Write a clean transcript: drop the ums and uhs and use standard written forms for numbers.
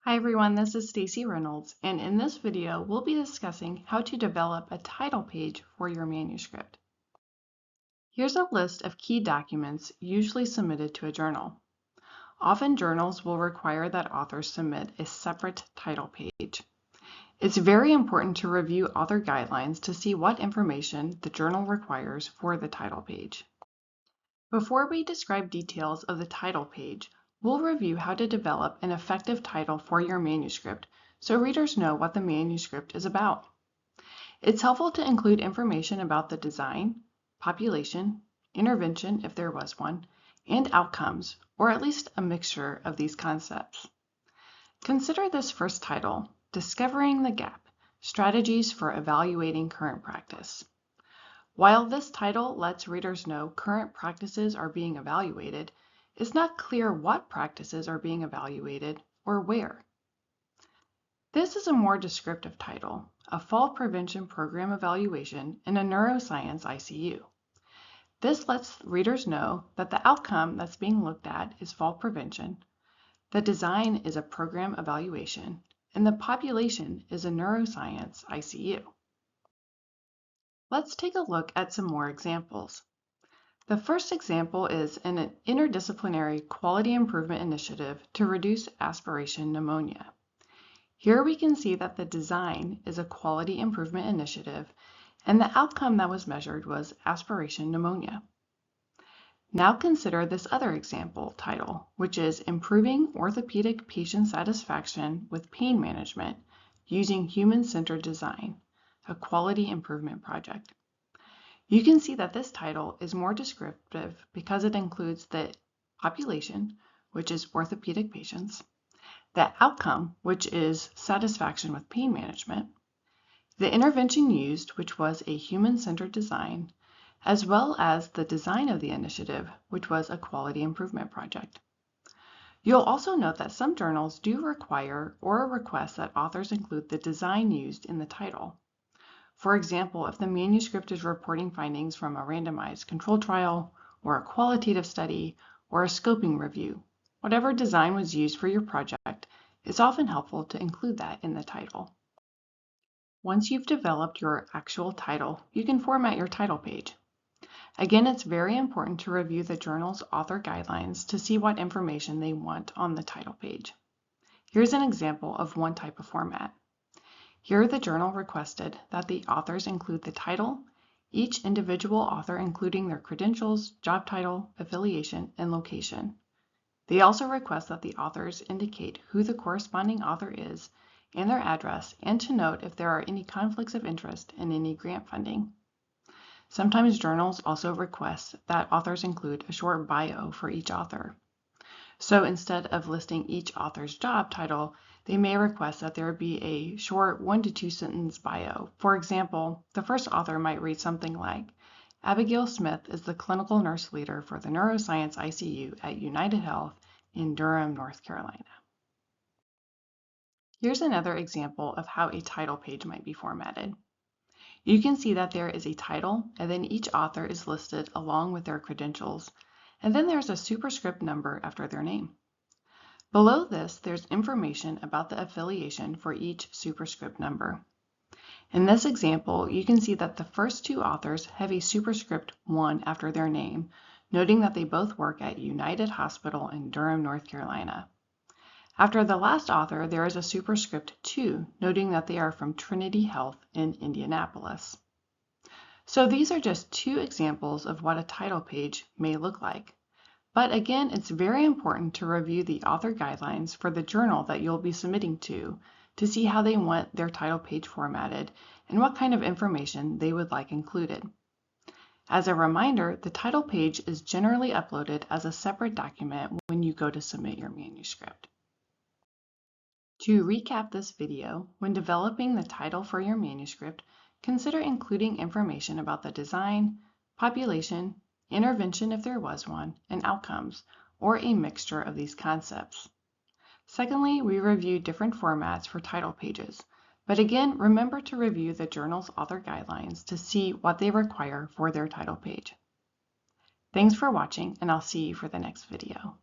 Hi everyone, this is Stacy Reynolds, and in this video we'll be discussing how to develop a title page for your manuscript. Here's a list of key documents usually submitted to a journal. Often journals will require that authors submit a separate title page. It's very important to review author guidelines to see what information the journal requires for the title page. Before we describe details of the title page, we'll review how to develop an effective title for your manuscript so readers know what the manuscript is about. It's helpful to include information about the design, population, intervention if there was one, and outcomes, or at least a mixture of these concepts. Consider this first title, Discovering the Gap: Strategies for Evaluating Current Practice. While this title lets readers know current practices are being evaluated, it's not clear what practices are being evaluated or where. This is a more descriptive title, a Fall Prevention Program Evaluation in a Neuroscience ICU. This lets readers know that the outcome that's being looked at is fall prevention, the design is a program evaluation, and the population is a neuroscience ICU. Let's take a look at some more examples. The first example is an interdisciplinary quality improvement initiative to reduce aspiration pneumonia. Here we can see that the design is a quality improvement initiative and the outcome that was measured was aspiration pneumonia. Now consider this other example title, which is Improving Orthopedic Patient Satisfaction with Pain Management Using Human-Centered Design, a quality improvement project. You can see that this title is more descriptive because it includes the population, which is orthopedic patients, the outcome, which is satisfaction with pain management, the intervention used, which was a human-centered design, as well as the design of the initiative, which was a quality improvement project. You'll also note that some journals do require or request that authors include the design used in the title. For example, if the manuscript is reporting findings from a randomized controlled trial, or a qualitative study, or a scoping review, whatever design was used for your project, it's often helpful to include that in the title. Once you've developed your actual title, you can format your title page. Again, it's very important to review the journal's author guidelines to see what information they want on the title page. Here's an example of one type of format. Here, the journal requested that the authors include the title, each individual author including their credentials, job title, affiliation, and location. They also request that the authors indicate who the corresponding author is and their address, and to note if there are any conflicts of interest in any grant funding. Sometimes journals also request that authors include a short bio for each author. So instead of listing each author's job title, they may request that there be a short 1 to 2 sentence bio. For example, the first author might read something like, Abigail Smith is the clinical nurse leader for the Neuroscience ICU at United Health in Durham, North Carolina. Here's another example of how a title page might be formatted. You can see that there is a title, and then each author is listed along with their credentials, and then there's a superscript number after their name. Below this, there's information about the affiliation for each superscript number. In this example, you can see that the first two authors have a superscript 1 after their name, noting that they both work at United Hospital in Durham, North Carolina. After the last author, there is a superscript 2, noting that they are from Trinity Health in Indianapolis. So these are just two examples of what a title page may look like. But again, it's very important to review the author guidelines for the journal that you'll be submitting to see how they want their title page formatted and what kind of information they would like included. As a reminder, the title page is generally uploaded as a separate document when you go to submit your manuscript. To recap this video, when developing the title for your manuscript, consider including information about the design, population, intervention if there was one, and outcomes, or a mixture of these concepts. Secondly, we reviewed different formats for title pages, but again, remember to review the journal's author guidelines to see what they require for their title page. Thanks for watching, and I'll see you for the next video.